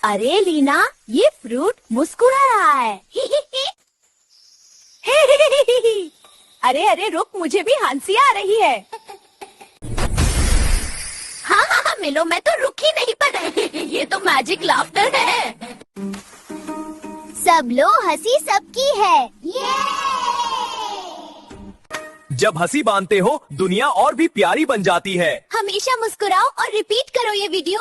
अरे लीना, ये फ्रूट मुस्कुरा रहा है। अरे अरे रुक, मुझे भी हंसी आ रही है। हाँ हाँ हाँ मिलो, मैं तो रुक ही नहीं पर ये तो मैजिक लाफ्टर है। सब लो, हंसी सबकी है। जब हंसी बांधते हो दुनिया और भी प्यारी बन जाती है। हमेशा मुस्कुराओ और रिपीट करो ये वीडियो।